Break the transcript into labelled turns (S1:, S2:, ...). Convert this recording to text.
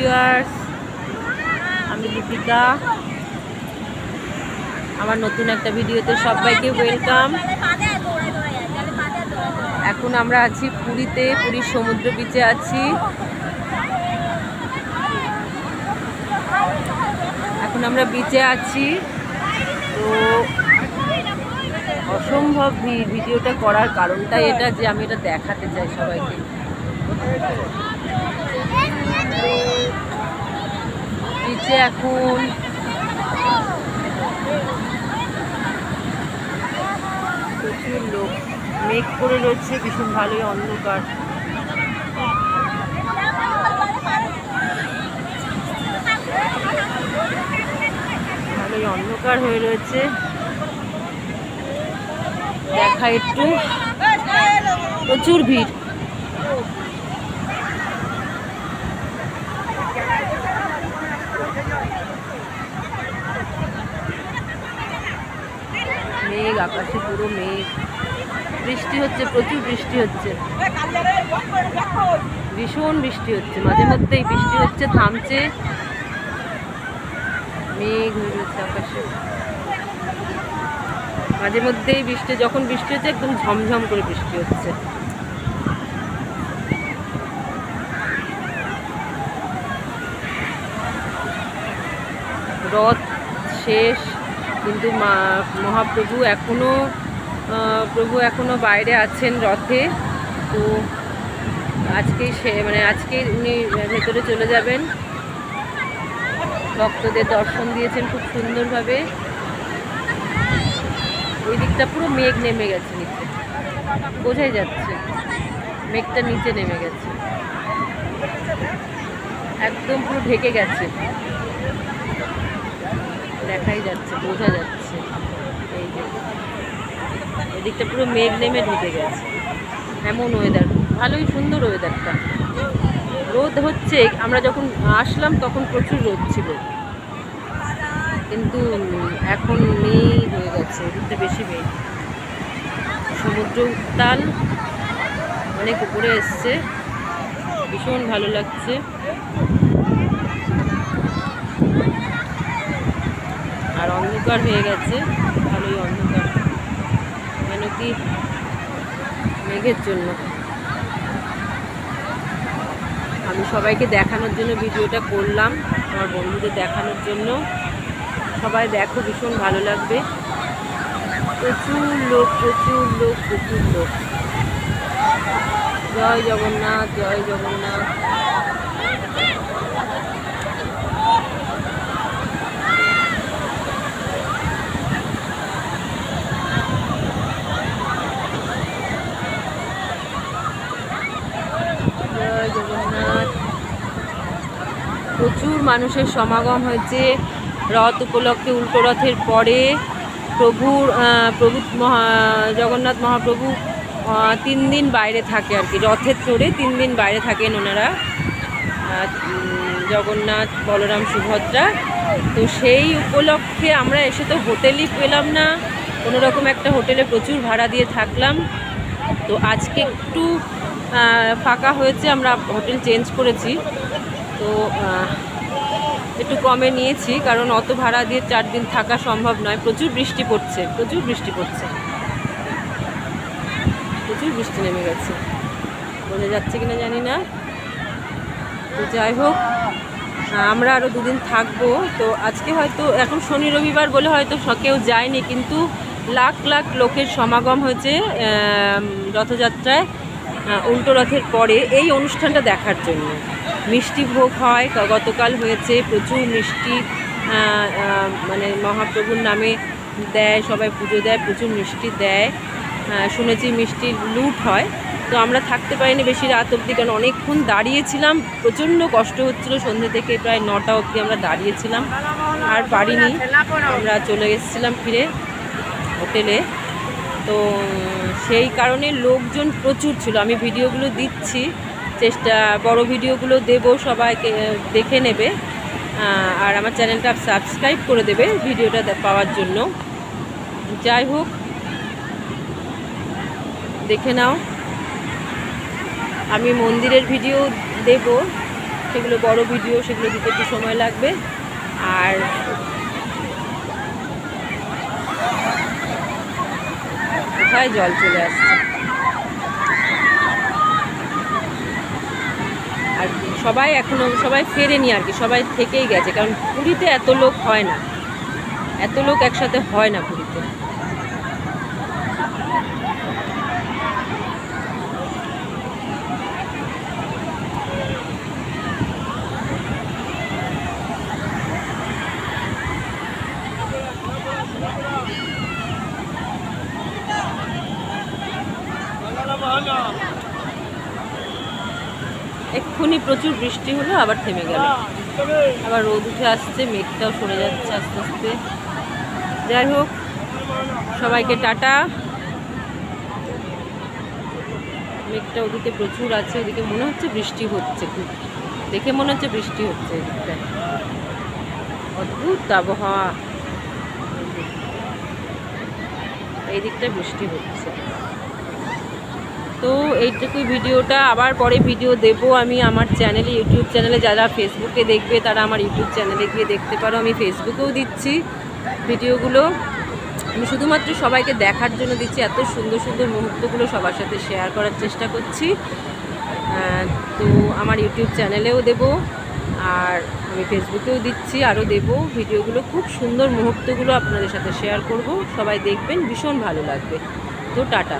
S1: Viewers, আমি দীপিকা। আমার নতুন একটা ভিডিওতে সবাইকে ওয়েলকাম। এখন আমরা আছি পুরীতে, পুরীর সমুদ্র বিচে আছি। এখন আমরা বিচে আছি, তো অসম্ভব ভিড়। ভিডিওটা করার কারণটা এটা যে আমি এটা দেখাতে চাই সবাইকে। বিচে এখন প্রচুর লোক, মেঘ করে রয়েছে, ভীষণ ভালোই অন্ধকার। ভালোই অন্ধকার হয়ে রয়েছে। দেখা একটু, প্রচুর ভিড়। মেঘ, আকাশে পুরো মেঘ, বৃষ্টি হচ্ছে, প্রচুর বৃষ্টি হচ্ছে, ভীষণ বৃষ্টি হচ্ছে। মাঝে মধ্যেই বৃষ্টি হচ্ছে, থামছে, মেঘ হয়ে রয়েছে আকাশে। মাঝে মধ্যেই বৃষ্টি, যখন বৃষ্টি হচ্ছে একদম ঝমঝম করে বৃষ্টি হচ্ছে। রথ শেষ, কিন্তু মহাপ্রভু এখনো বাইরে আছেন রথে। তো আজকেই আজকেই উনি ভেতরে চলে যাবেন। ভক্তদের দর্শন দিয়েছেন খুব সুন্দরভাবে। ওই দিকটা পুরো মেঘ নেমে গেছে নিচে, বোঝাই যাচ্ছে মেঘটা নিচে নেমে গেছে, একদম পুরো ঢেকে গেছে, দেখাই যাচ্ছে, বোঝা যাচ্ছে। এই যে এদিকটা পুরো মেঘ নেমে ঢেকে গেছে। এমন ওয়েদার, ভালোই সুন্দর ওয়েদারটা। রোদ হচ্ছে, আমরা যখন আসলাম তখন প্রচুর রোদ ছিল, কিন্তু এখন মেঘ হয়ে গেছে, এদিকটা বেশি মেঘ। সমুদ্র উত্তাল, অনেক উপরে এসছে, ভীষণ ভালো লাগছে। আর অন্ধকার হয়ে গেছে, ভালোই অন্ধকার, কেন কি মেঘের জন্য। আমি সবাইকে দেখানোর জন্য ভিডিওটা করলাম, আমার বন্ধুদের দেখানোর জন্য। সবাই দেখো, ভীষণ ভালো লাগবে। প্রচুর লোক, প্রচুর লোক, প্রচুর লোক। জয় জগন্নাথ, জয় জগন্নাথ। জয় জগন্নাথ। প্রচুর মানুষের সমাগম হয়েছে রথ উপলক্ষে। উল্টো রথের পরে জগন্নাথ মহাপ্রভু 3 দিন বাইরে থাকে আর কি, রথে চড়ে 3 দিন বাইরে থাকেন ওনারা, জগন্নাথ, বলরাম, সুভদ্রা। তো সেই উপলক্ষে আমরা এসে তো হোটেলই পেলাম না, কোনোরকম একটা হোটেলে প্রচুর ভাড়া দিয়ে থাকলাম। তো আজকে একটু ফাঁকা হয়েছে, আমরা হোটেল চেঞ্জ করেছি। তো একটু কমে নিয়েছি, কারণ অত ভাড়া দিয়ে 4 দিন থাকা সম্ভব নয়। প্রচুর বৃষ্টি পড়ছে, প্রচুর বৃষ্টি পড়ছে, প্রচুর বৃষ্টি নেমে গেছে, বোঝা যাচ্ছে কিনা জানি না। তো যাই হোক, আমরা আরও 2 দিন থাকবো। তো আজকে হয়তো, এখন শনি রবিবার বলে হয়তো কেউ যায়নি, কিন্তু লাখ লাখ লোকের সমাগম হয়েছে রথযাত্রায়, উল্টো রথের পরে এই অনুষ্ঠানটা দেখার জন্য। মিষ্টি ভোগ হয়, গতকাল হয়েছে, প্রচুর মিষ্টি মহাপ্রভুর নামে দেয়, সবাই পুজো দেয়, প্রচুর মিষ্টি দেয়। শুনেছি মিষ্টির লুট হয়। তো আমরা থাকতে পারিনি বেশি রাত অবধি, কারণ অনেকক্ষণ দাঁড়িয়েছিলাম, প্রচণ্ড কষ্ট হচ্ছিলো। সন্ধ্যে থেকে প্রায় 9টা অবধি আমরা দাঁড়িয়েছিলাম, আর পারিনি, আমরা চলে এসেছিলাম ফিরে হোটেলে। তো সেই কারণে লোকজন প্রচুর ছিল। আমি ভিডিওগুলো দিচ্ছি, বড় ভিডিওগুলো দেব, সবাইকে দেখে নেবে। আর আমার চ্যানেলটা সাবস্ক্রাইব করে দেবে ভিডিওটা পাওয়ার জন্য। যাই হোক, দেখে নাও। আমি মন্দিরের ভিডিও দেব, সেগুলো বড় ভিডিও, সেগুলো দিতে একটু সময় লাগবে। আর কোথায় জল চলে আসছে। আর সবাই ফেরেনি আর কি, সবাই থেকেই গেছে, কারণ পুরীতে এত লোক হয় না, এত লোক একসাথে হয় না পুরীতে। এক্ষুনি প্রচুর বৃষ্টি হলো, আবার থেমে গেল, আবার রোদ উঠে আসছে, মেঘটাও সরে যাচ্ছে আস্তে আস্তে। যাই হোক, সবাইকে টাটা। মেঘটা ওদিকে প্রচুর আছে, ওদিকে মনে হচ্ছে বৃষ্টি হচ্ছে, খুব দেখে মনে হচ্ছে বৃষ্টি হচ্ছে এদিকটায়। অদ্ভুত আবহাওয়া, এই দিকটায় বৃষ্টি হচ্ছে। তো এইটুকুই ভিডিওটা, আবার পরে ভিডিও দেব আমি আমার চ্যানেলে, ইউটিউব চ্যানেলে। যারা ফেসবুকে দেখবে তারা আমার ইউটিউব চ্যানেলে গিয়ে দেখতে পারো, আমি ফেসবুকেও দিচ্ছি ভিডিওগুলো। আমি শুধুমাত্র সবাইকে দেখার জন্য দিচ্ছি, এত সুন্দর সুন্দর মুহূর্তগুলো সবার সাথে শেয়ার করার চেষ্টা করছি। তো আমার ইউটিউব চ্যানেলেও দেব, আর আমি ফেসবুকেও দিচ্ছি, আরও দেব ভিডিওগুলো। খুব সুন্দর মুহূর্তগুলো আপনাদের সাথে শেয়ার করব, সবাই দেখবেন, ভীষণ ভালো লাগবে। তো টাটা।